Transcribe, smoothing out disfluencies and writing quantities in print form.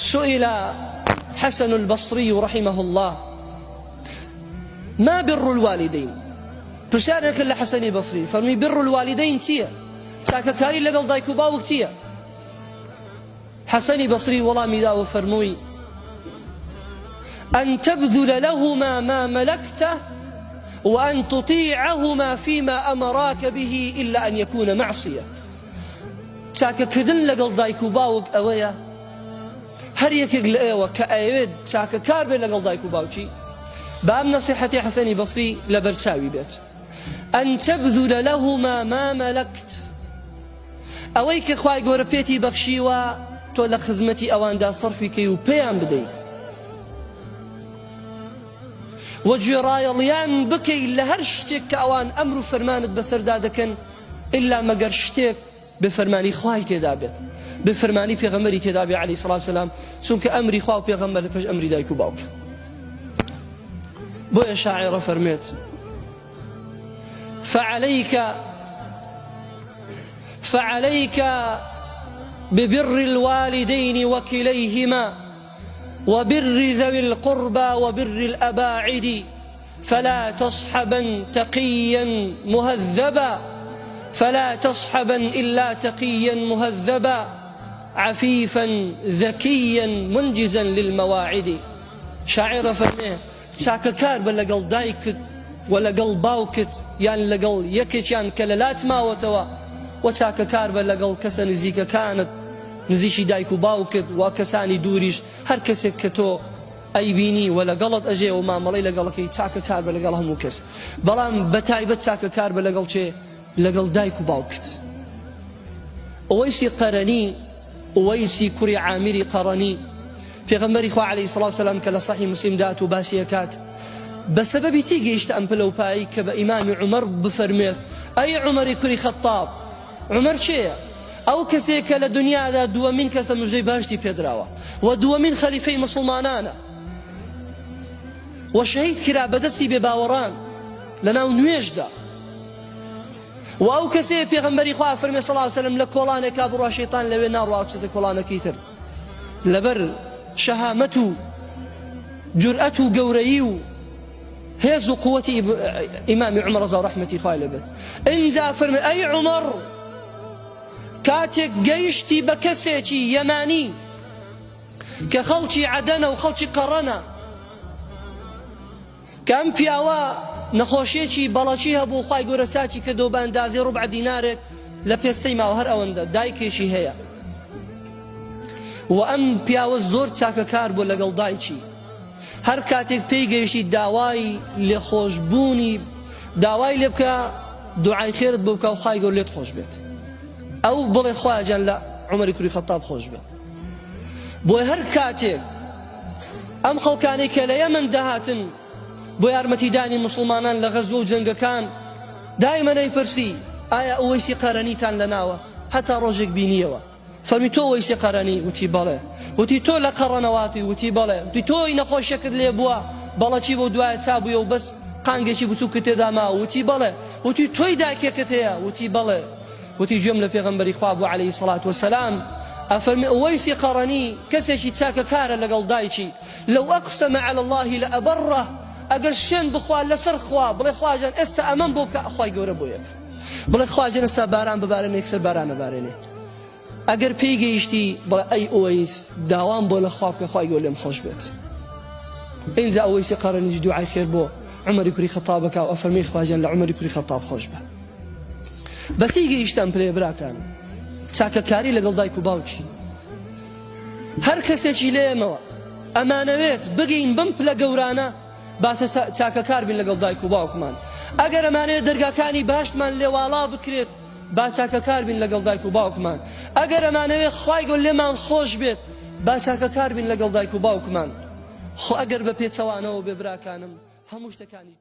سئل حسن البصري رحمه الله ما بر الوالدين پرسیارێک لە حەسەنی بەسری فەرمی بر الوالدين چییە؟ چاکەکاری لەگەڵ دایک و باوک چییە؟ حەسەنی بەسری وەڵامی داوە فەرمووی أن تبذل لهما ما ملكته وأن تطيعهما فيما أمراك به إلا أن يكون معصية. چاکەکردن لەگەڵ دایک و باوک ئەوەیە هەر یەکێک لە ئێوە کە ئەوێت چاکەکار بێت لەگەڵ دایک و باوکی بە ئەم نەسیحەتی حەسەنی بەسری لەبەرچاوی بێت. أن تبذل لهما ما ملكت، ئەوەی کە خوای گەورە پێتی بەخشیوە تۆ لە خزمەتی ئەواندا سەرفی کەی و پێیان بدەیت و گوێڕایەڵیان بکەی لە هەر شتێک کە ئەوان ئەمر و فەرمانت بەسەردا دەکەن ئیلا مەگەر شتێک بە فەرمانی خوای تێدا بێت، بە فەرمانی پێغەمبەری تێدا بێت عەلەیهی سەڵات و سەلام، چونکە ئەمری خوا و پێغەمبەر لەپێش ئەمری دایک و باوک. بۆیە شاعیرە فەرمێت فعليك ببر الوالدين وكليهما وبر ذوي القربى وبر الأباعد فلا تصحبا تقيا مهذبا فلا تصحبا إلا تقيا مهذبا عفيفا ذكيا منجزا للمواعد. شاعر فرميه چاکەکار بە لەگەڵ دایکت و لەگەڵ باوکت یان لەگەڵ یەکێکیان کە لەلات ماوەتەوە و چاکەکار بە لەگەڵ کەسە نزیکەکانت نزیکی دایک و باوکت و کەسانی دووریش هەر کەسێک کە تۆ ئەیبینی و لەگەڵت ئەژێ و مامەڵەی لەگەڵەکەی چاکەکار بە لەگەڵ هەموو کەس، بەڵام بەتایبەت چاکەکار بە لەگەڵ چێ؟ لەگەڵ دایک و باوکت. ئوەیسی قەرەنی ئوەیسی کوڕی عامری قەرەنی پێغەمبەری خوا عەلەیهی سەڵات و سەلام کە لە سەحیح موسلیم دات و باسی ئەکات بە سەبەبی چی گەیشتە ئەم پلەپایی کە بە ئیمامی عومەر بفەرمێت ئەی عومەری کوڕی خەتاب، عومەر چێیە؟ ئەو کەسێک کە لە دنیادا دووەمین کەسە موژدەی باشتی پێدراوە و دووەمین خەلیفەی موسڵمانانە و شەهید کرا بەدەستی بێباوەڕان لەناو نوێژدا و ئەو کەسەیە پێغەمبەری خوا فەرمێ سەڵات و سەلام لە کۆڵانێکا بڕوا شەیتان لەوێ ناڕوا چێتە کۆڵانەکەی تر لەبەر شەهامەت و جورئەت و گەورەیی و هێز و قووەتی ئیمامی عومەر ڕەزا ڕەحمەتی خوای لەبێت. ئینجا فەرمێ ئەی عومەر کاتێک گەیشتی بە کەسێکی یەمانی کە خەڵکی عەدەنە و خەڵکی قەڕەنە کە ئەم پیاوە نەخۆشیێکی بەڵەکی هەبوو خوای گەورە ساتی کردەوە بە ئەندازەی ڕوبع دینارێک لە پێستەی ماوە هەر ئەوەندە دایکێکی هەیە و ئەم پیاوە زۆر چاکەکار بوو لەگەڵ دایکی، هەر کاتێک پێی گەیشتی داوای لێخۆشبوونی داوای لێ بکە دوعای خێرت بۆ بکە و خوای گەورە لێت خۆش بێت، ئەو بڵێ خوایە جان لە عومەری کوڕی خەتاب خۆش بێت. بۆیە هەر کاتێک ئەم خەڵکانەی کە لە یەمەن دەهاتن بۆ یارمەتیدانی موسڵمانان لە غەزوە و جەنگەکان دایمە نەیپرسی ئایا ئوەیسی قەرەنیتان لەناوە؟ هەتا ڕۆژێک بینیەوە فەرمی تۆ ئوەیسی قەرەنی؟ وتی بەڵێ. وتی تۆ لە قەڕەنەواتی؟ وتی بەڵێ. وتی تۆی نەخۆشیەکت لێ بووە بەڵەکی بۆ دوایە چابوویە و بەس قانگێکی بچووکت تێدا ماوە؟ وتی بەڵێ. وتی تۆی دایکێکت هەیە؟ وتی بەڵێ. وتی گوێم لە پێغەمبەری خوا بوو عەلەیهی سەڵات وەسەلام ئەفەرمێ ئوەیسی قەڕەنی کەسێکی چاکەکارە لەگەڵ دایکی لەو ئەقسەمە عەلە اللاه لەئەبەڕە، ئەگەر شوێن بخوا لەسەر خوا بڵێ خواجان ئێستا ئەمەم بۆ بکە خوای گەورە بۆ یەک، بڵێ خواجان ئێستا باران ببارێنێ یەکسەر باران نەبارێنێ، ئەگەر پێی گەیشتی بڵێ ئەی ئوەیس داوام بۆ لە خوا بکە خوای گەورە لێم خۆش بێت. ئینجا ئوەیسی قەڕەنیش دوعای خێر بۆ عومەری کوڕی خەتاب بکا و ئەفەرمێ خواجان لە عومەری کوڕی خەتاب خۆش بە. بەسی گەیشتم پلێ براکان چاکەکاری لەگەڵ دایک و باوکی هەر کەسێکی لێمەوە ئەمانەوێت بگەین بم پلە گەورانە باسە چاکەکار بین لەگەڵ دایک و باوکمان، ئەگەر ئەمانەیە دەرگاکانی باشمان لێواڵا بکرێت با چاکەکار بین لەگەڵ دایک و باوکمان، ئەگەر ئەمانەوێت خوای گەورە لێمان خۆش بێت با چاکەکار بین لەگەڵ دایک و باوکمان. خۆ ئەگەر بە پێچەوانەوە بێ براکانم هەموو شتەکانی